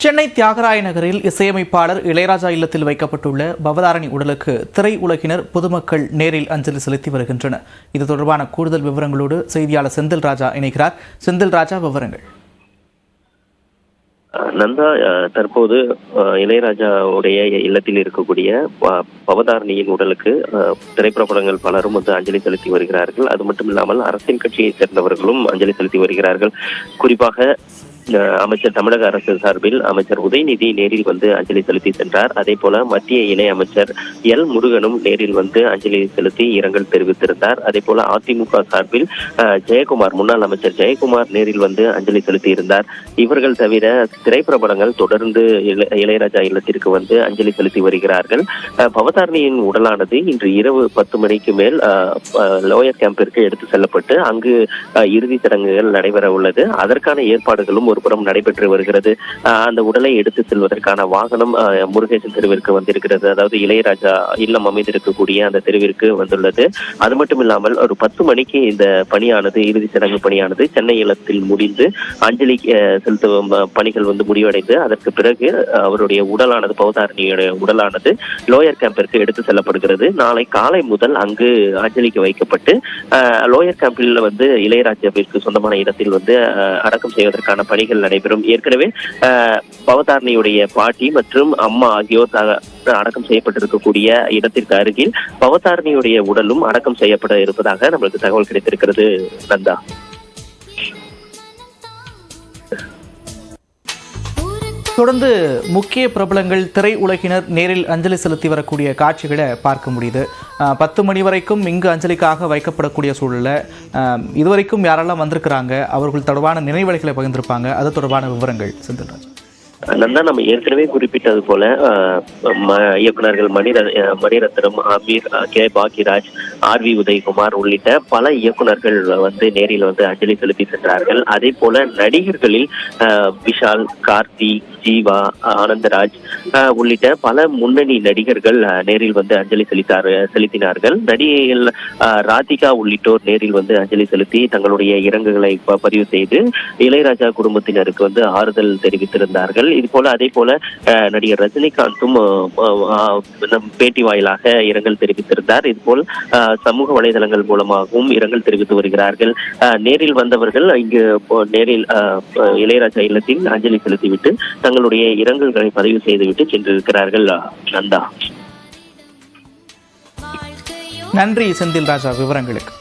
சென்னை தியாகராய நகரில் இசையமைப்பாளர் இளையராஜா இல்லத்தில் வைக்கப்பட்டுள்ள பவதாரணி உடலுக்கு திரை உலகினர் பொதுமக்கள் நேரில் அஞ்சலி செலுத்தி வருகின்றனர். இது தொடர்பான கூடுதல் விவரங்களோடு செய்தியாளர் செந்தில் ராஜா இணைகிறார். செந்தில் ராஜா, விவரங்கள். நந்தா, தற்போது இளையராஜாவுடைய இல்லத்தில் இருக்கக்கூடிய பவதாரணியின் உடலுக்கு திரைப்படங்கள் பலரும் அஞ்சலி செலுத்தி வருகிறார்கள். அது மட்டும் இல்லாமல் அரசியல் கட்சியை சேர்ந்தவர்களும் அஞ்சலி செலுத்தி வருகிறார்கள். குறிப்பாக அமைச்சர் தமிழக அரசு சார்பில் அமைச்சர் உதயநிதி நேரில் அஞ்சலி செலுத்தி சென்றார். அதே போல மத்திய இணை அமைச்சர் எல் முருகனும் நேரில் அஞ்சலி செலுத்தி இரங்கல் தெரிவித்திருந்தார். அதே போல அதிமுக சார்பில் ஜெயக்குமார், முன்னாள் அமைச்சர் ஜெயக்குமார் நேரில் அஞ்சலி செலுத்தி இருந்தார். இவர்கள் தவிர திரைப்படங்கள் தொடர்ந்து இளையராஜா இல்லத்திற்கு அஞ்சலி செலுத்தி வருகிறார்கள். பவதாரணியின் உடலானது இன்று இரவு 10 மணிக்கு மேல் லோயர் கேம்பிற்கு எடுத்து செல்லப்பட்டு அங்கு இறுதி சடங்குகள் நடைபெற உள்ளது. அதற்கான ஏற்பாடுகளும் ஒருபுறம் நடைபெற்று வருகிறது. அந்த உடலை எடுத்து செல்வதற்கான வாகனம் முருகேசன் தெருவிற்கு வந்திருக்கிறது. அதாவது இளையராஜா இல்லம் அமைந்திருக்கக்கூடிய அந்த தெருவிற்கு வந்துள்ளது. அது மட்டும் இல்லாமல் ஒரு 10 மணிக்கு இந்த பணியானது, இறுதி சடங்கு பணியானது சென்னை இல்லத்தில் முடிந்து அஞ்சலி செலுத்தும் பணிகள் முடிவடைந்து அதற்கு பிறகு அவருடைய உடலானது, பவதாரணியுடைய உடலானது லோயர் கேம்பிற்கு எடுத்து செல்லப்படுகிறது. நாளை காலை முதல் அங்கு அஞ்சலிக்கு வைக்கப்பட்டு லோயர் கேம்பில் இளையராஜாவிற்கு சொந்தமான இடத்தில் அடக்கம் செய்வதற்கான பணிகள் நடைபெறும். ஏற்கனவே பவதாரணியுடைய பாட்டி மற்றும் அம்மா ஆகியோர் அடக்கம் செய்யப்பட்டிருக்கக்கூடிய இடத்திற்கு அருகில் பவதாரணியுடைய உடலும் அடக்கம் செய்யப்பட இருப்பதாக நம்மளுக்கு தகவல் கிடைத்திருக்கிறது. நந்தா, தொடர்ந்து முக்கிய பிரபலங்கள், திரை உலகினர் நேரில் அஞ்சலி செலுத்தி வரக்கூடிய காட்சிகளை பார்க்க முடியுது. 10 மணி வரைக்கும் இங்கு அஞ்சலிக்காக வைக்கப்படக்கூடிய சூழலில் இதுவரைக்கும் யாரெல்லாம் வந்திருக்கிறாங்க, அவர்கள் தொடர்பான நினைவலைகளை பகிர்ந்திருப்பாங்க, அது தொடர்பான விவரங்கள் செந்தில்ராஜ். நந்தா, நம்ம ஏற்கனவே குறிப்பிட்டது போல இயக்குநர்கள் மணிரத்னம், அமீர், கே பாக்யராஜ், ஆர்.வி. உதயகுமார் உள்ளிட்ட பல இயக்குநர்கள் நேரில் அஞ்சலி செலுத்தி சென்றார்கள். அதே போல நடிகர்களில் விஷால், கார்த்தி, ஜீவா, ஆனந்தராஜ் உள்ளிட்ட பல முன்னணி நடிகர்கள் நேரில் அஞ்சலி செலுத்தினார்கள். நடிகைகள் ராதிகா உள்ளிட்டோர் நேரில் அஞ்சலி செலுத்தி தங்களுடைய இரங்கல்களை பதிவு செய்து இளையராஜா குடும்பத்தினருக்கு ஆறுதல் தெரிவித்திருந்தார்கள். இது போல அதே போல நடிகர் ரஜினிகாந்தும் பேட்டி வாயிலாக இரங்கல் தெரிவித்திருந்தார். இதுபோல் சமூக வலைதளங்கள் மூலமாகவும் இரங்கல் தெரிவித்து வருகிறார்கள். நேரில் வந்தவர்கள் இங்கு நேரில் இளையராஜா இல்லத்தில் அஞ்சலி செலுத்திவிட்டு தங்களுடைய இரங்கல்களை பதிவு செய்துவிட்டு சென்றிருக்கிறார்கள். நந்தா, நன்றி செந்தில் ராஜா, விவரங்களுக்கு.